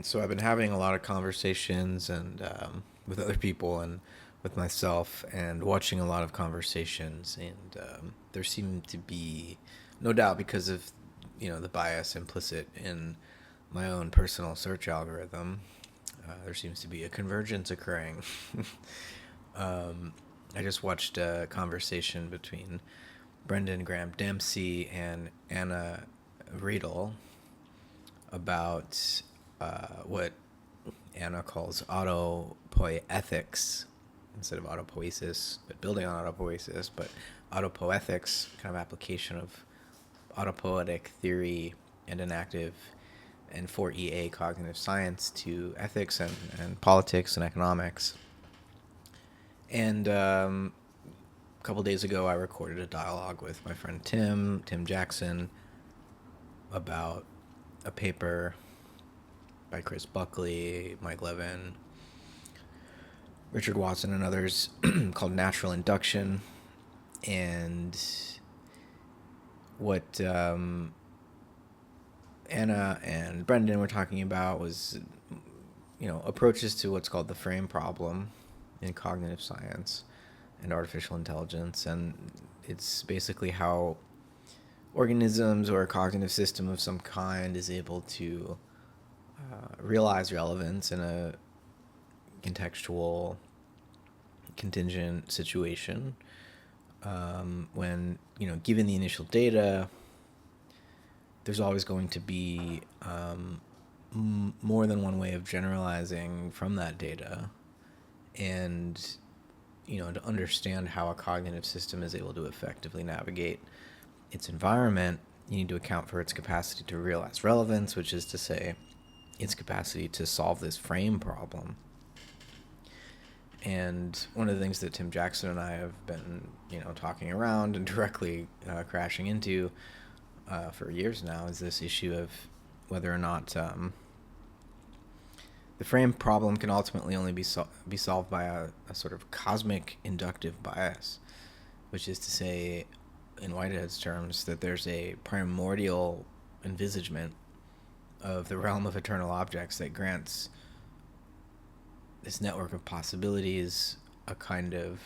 So I've been having a lot of conversations and with other people and with myself, and watching a lot of conversations, and there seem to be, no doubt, because of the bias implicit in my own personal search algorithm, there seems to be a convergence occurring. I just watched a conversation between Brendan Graham Dempsey and Anna Riedel about what Anna calls autopoiethics instead of autopoiesis, but building on autopoiesis, but autopoethics, kind of application of autopoietic theory and enactive and 4EA cognitive science to ethics and politics and economics. And a couple days ago, I recorded a dialogue with my friend Tim Jackson, about a paper by Chris Buckley, Mike Levin, Richard Watson, and others called Natural Induction. And what Anna and Brendan were talking about was, approaches to what's called the frame problem in cognitive science and artificial intelligence. And it's basically how organisms or a cognitive system of some kind is able to realize relevance in a contextual, contingent situation, when, given the initial data, there's always going to be more than one way of generalizing from that data. And, to understand how a cognitive system is able to effectively navigate its environment, you need to account for its capacity to realize relevance, which is to say, its capacity to solve this frame problem. And one of the things that Tim Jackson and I have been, talking around and directly crashing into for years now is this issue of whether or not the frame problem can ultimately only be solved by a sort of cosmic inductive bias, which is to say, in Whitehead's terms, that there's a primordial envisagement of the realm of eternal objects that grants this network of possibilities a kind of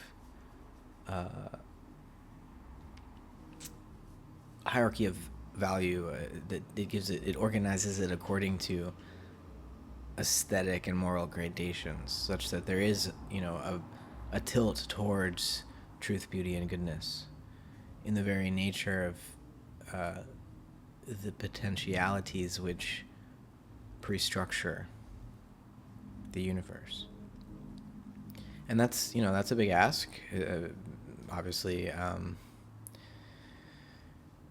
hierarchy of value, that it gives it organizes it according to aesthetic and moral gradations, such that there is, a tilt towards truth, beauty, and goodness in the very nature of the potentialities which pre-structure the universe. And that's a big ask. Obviously,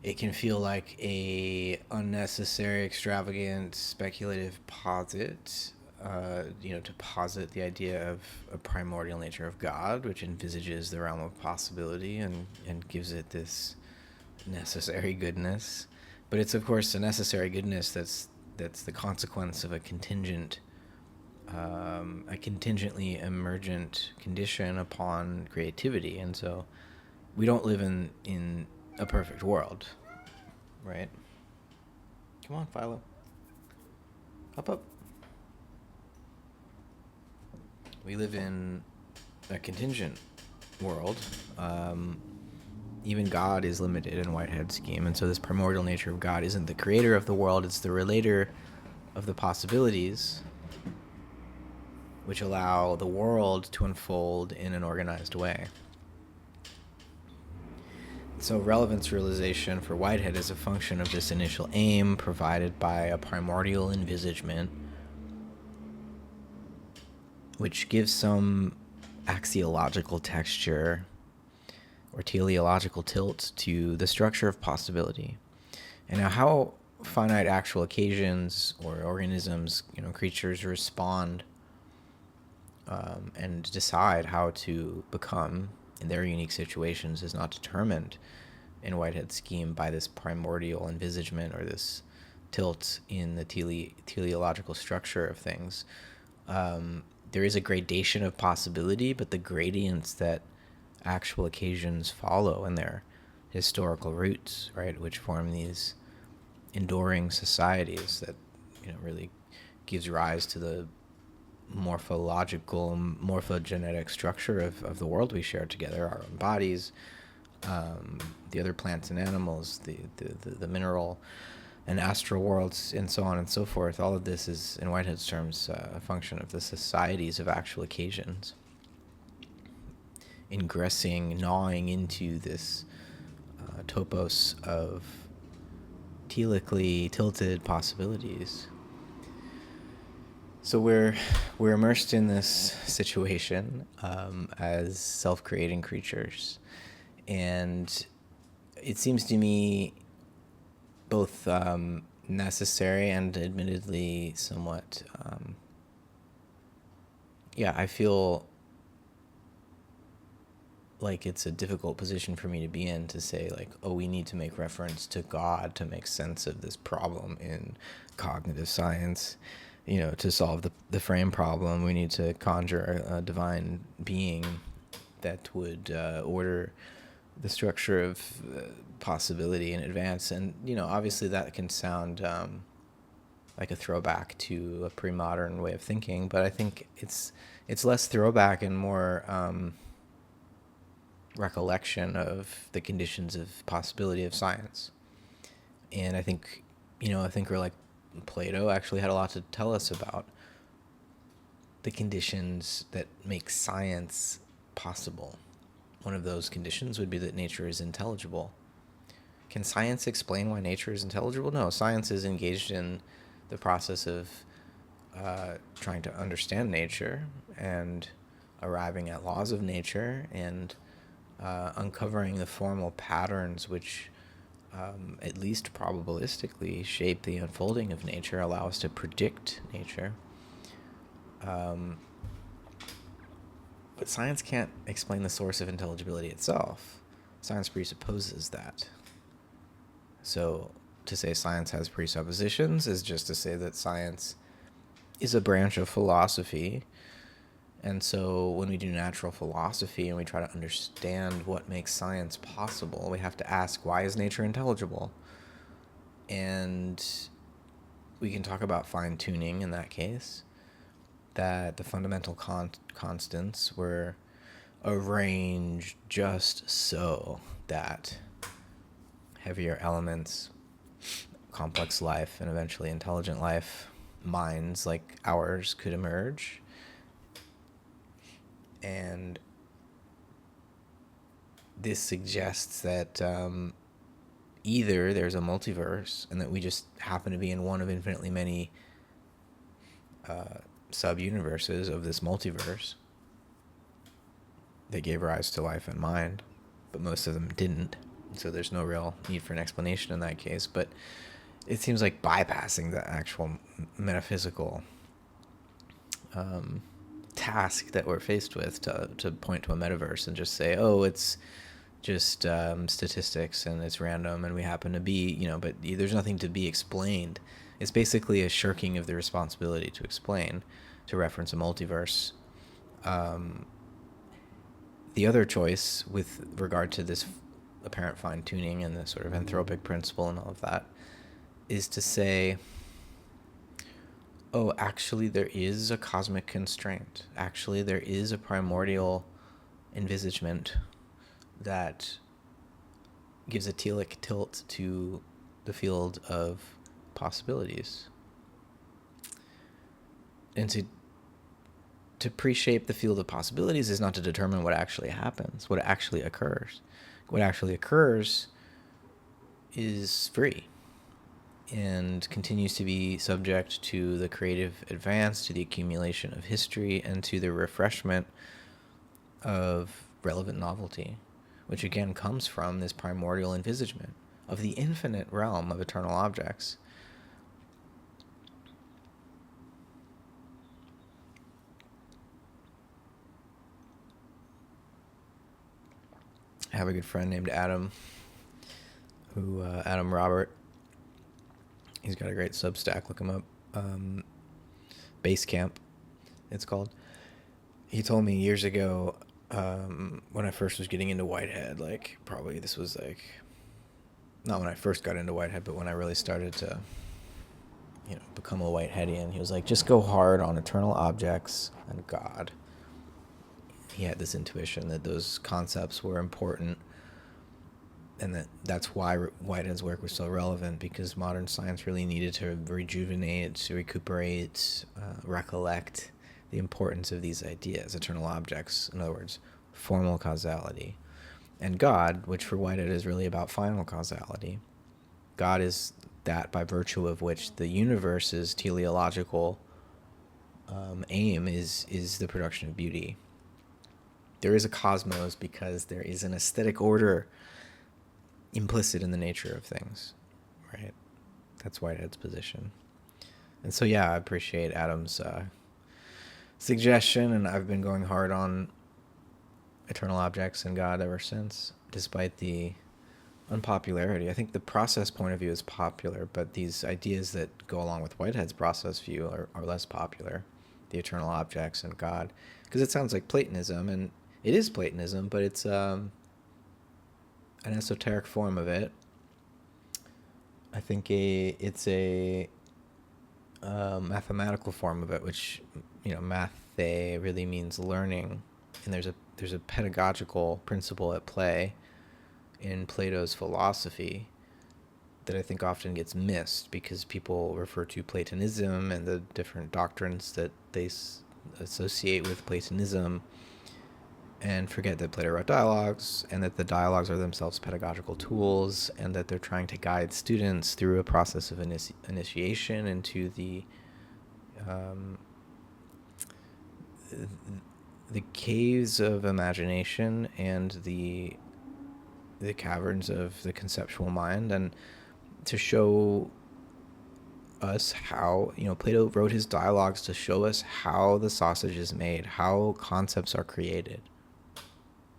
it can feel like a unnecessary, extravagant, speculative posit. To posit the idea of a primordial nature of God, which envisages the realm of possibility and gives it this necessary goodness. But it's, of course, a necessary goodness that's the consequence of a contingently emergent condition upon creativity. And so we don't live in a perfect world, right? Come on, Philo. Up. We live in a contingent world. Even God is limited in Whitehead's scheme, and so this primordial nature of God isn't the creator of the world, it's the relator of the possibilities which allow the world to unfold in an organized way. So relevance realization for Whitehead is a function of this initial aim provided by a primordial envisagement, which gives some axiological texture or teleological tilt to the structure of possibility. And now how finite actual occasions or organisms, creatures respond and decide how to become in their unique situations is not determined in Whitehead's scheme by this primordial envisagement or this tilt in the teleological structure of things. There is a gradation of possibility, but the gradients that actual occasions follow in their historical roots, right, which form these enduring societies that, really gives rise to the morphological, morphogenetic structure of the world we share together, our own bodies, the other plants and animals, the mineral and astral worlds, and so on and so forth. All of this is, in Whitehead's terms, a function of the societies of actual occasions, ingressing, gnawing into this topos of telically tilted possibilities. So we're immersed in this situation as self-creating creatures, and it seems to me both necessary and admittedly somewhat I feel like it's a difficult position for me to be in, to say like, oh, we need to make reference to God to make sense of this problem in cognitive science. To solve the frame problem, we need to conjure a divine being that would order the structure of possibility in advance. And, obviously that can sound like a throwback to a pre-modern way of thinking, but I think it's less throwback and more recollection of the conditions of possibility of science. And I think, a thinker like Plato actually had a lot to tell us about the conditions that make science possible. One of those conditions would be that nature is intelligible. Can science explain why nature is intelligible? No, science is engaged in the process of trying to understand nature and arriving at laws of nature and uncovering the formal patterns which, at least probabilistically, shape the unfolding of nature, allow us to predict nature. But science can't explain the source of intelligibility itself. Science presupposes that. So to say science has presuppositions is just to say that science is a branch of philosophy. And so when we do natural philosophy and we try to understand what makes science possible, we have to ask, why is nature intelligible? And we can talk about fine-tuning in that case, that the fundamental constants were arranged just so that heavier elements, complex life, and eventually intelligent life, minds like ours, could emerge. And this suggests that either there's a multiverse and that we just happen to be in one of infinitely many sub-universes of this multiverse that gave rise to life and mind, but most of them didn't. So there's no real need for an explanation in that case. But it seems like bypassing the actual metaphysical task that we're faced with to point to a metaverse and just say, oh, it's just statistics and it's random and we happen to be, but there's nothing to be explained. It's basically a shirking of the responsibility to explain, to reference a multiverse. The other choice with regard to this apparent fine-tuning and the sort of anthropic principle and all of that is to say, oh, actually there is a cosmic constraint. Actually there is a primordial envisagement that gives a telic tilt to the field of possibilities. And to pre-shape the field of possibilities is not to determine what actually happens, what actually occurs. What actually occurs is free and continues to be subject to the creative advance, to the accumulation of history, and to the refreshment of relevant novelty, which again comes from this primordial envisagement of the infinite realm of eternal objects. I have a good friend named Adam, Adam Robert. He's got a great Substack. Look him up. Basecamp, it's called. He told me years ago, when I first was getting into Whitehead, like probably this was like, not when I first got into Whitehead, but when I really started to, become a Whiteheadian. He was like, just go hard on eternal objects and God. He had this intuition that those concepts were important, and that's why Whitehead's work was so relevant, because modern science really needed to rejuvenate, to recuperate, recollect the importance of these ideas, eternal objects, in other words, formal causality. And God, which for Whitehead is really about final causality. God is that by virtue of which the universe's teleological aim is the production of beauty. There is a cosmos because there is an aesthetic order implicit in the nature of things, right? That's Whitehead's position. And so, yeah, I appreciate Adam's suggestion, and I've been going hard on eternal objects and God ever since, despite the unpopularity. I think the process point of view is popular, but these ideas that go along with Whitehead's process view are less popular, the eternal objects and God, because it sounds like Platonism, and it is Platonism, but it's an esoteric form of it. I think it's a mathematical form of it, which, mathe really means learning, and there's a pedagogical principle at play in Plato's philosophy that I think often gets missed, because people refer to Platonism and the different doctrines that they associate with Platonism and forget that Plato wrote dialogues, and that the dialogues are themselves pedagogical tools, and that they're trying to guide students through a process of initiation into the caves of imagination and the caverns of the conceptual mind, and to show us how, Plato wrote his dialogues to show us how the sausage is made, how concepts are created.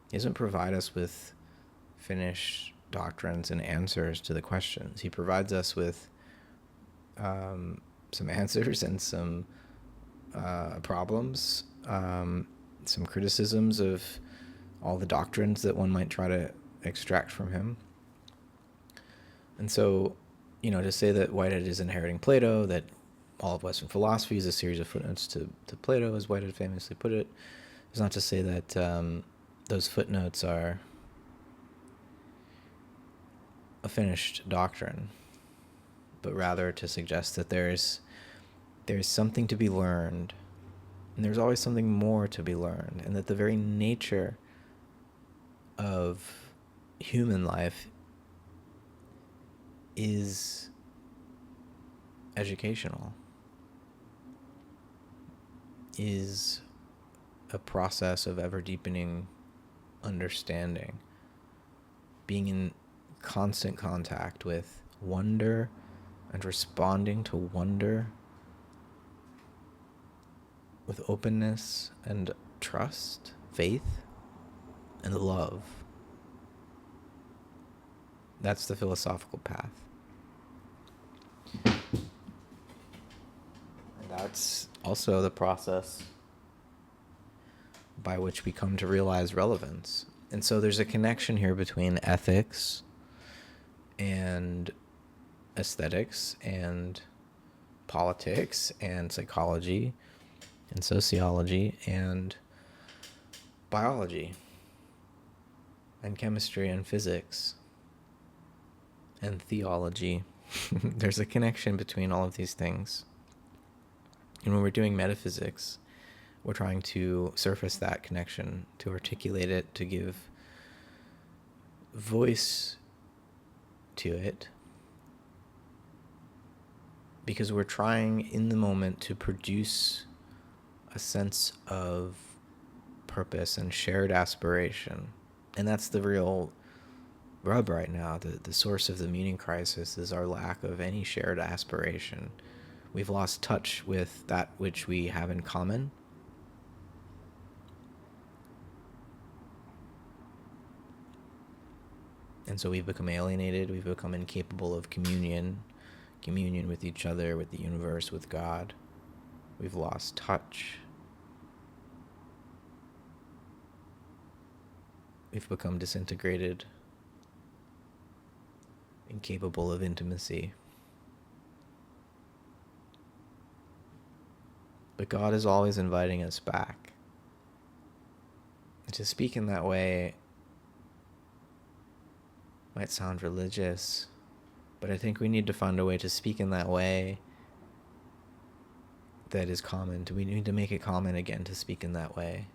He doesn't provide us with finished doctrines and answers to the questions. He provides us with some answers and some problems, some criticisms of all the doctrines that one might try to extract from him. And so, to say that Whitehead is inheriting Plato, that all of Western philosophy is a series of footnotes to Plato, as Whitehead famously put it, is not to say that those footnotes are a finished doctrine, but rather to suggest that there's something to be learned, and there's always something more to be learned, and that the very nature of human life is educational, is a process of ever deepening understanding, being in constant contact with wonder and responding to wonder with openness and trust, faith, and love. That's the philosophical path. And that's also the process by which we come to realize relevance. And so there's a connection here between ethics and aesthetics and politics and psychology and sociology and biology and chemistry and physics and theology. There's a connection between all of these things. And when we're doing metaphysics, we're trying to surface that connection, to articulate it, to give voice to it, because we're trying in the moment to produce a sense of purpose and shared aspiration. And that's the real rub right now. The source of the meaning crisis is our lack of any shared aspiration. We've lost touch with that which we have in common. And so we've become alienated. We've become incapable of communion with each other, with the universe, with God. We've lost touch. We've become disintegrated, incapable of intimacy. But God is always inviting us back. To speak in that way might sound religious, but I think we need to find a way to speak in that way that is common. We need to make it common again to speak in that way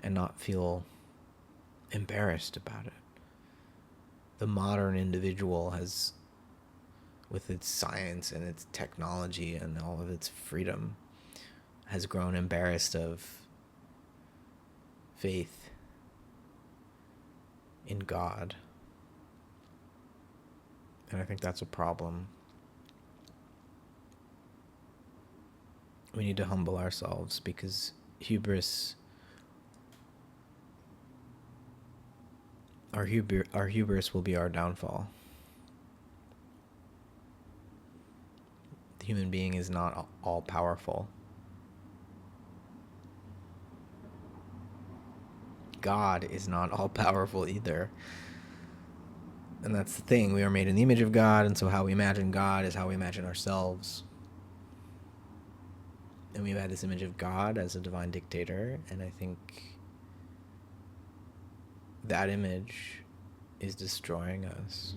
and not feel embarrassed about it. The modern individual has, with its science and its technology and all of its freedom, has grown embarrassed of faith in God. And I think that's a problem. We need to humble ourselves, because our hubris will be our downfall. The human being is not all powerful. God is not all powerful either. And that's the thing. We are made in the image of God, and so how we imagine God is how we imagine ourselves. And we've had this image of God as a divine dictator, and I think that image is destroying us.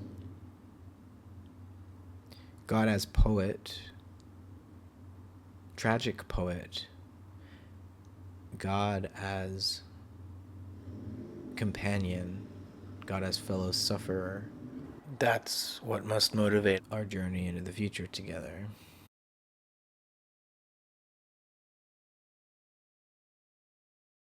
God as poet, tragic poet, God as companion, God as fellow sufferer. That's what must motivate our journey into the future together.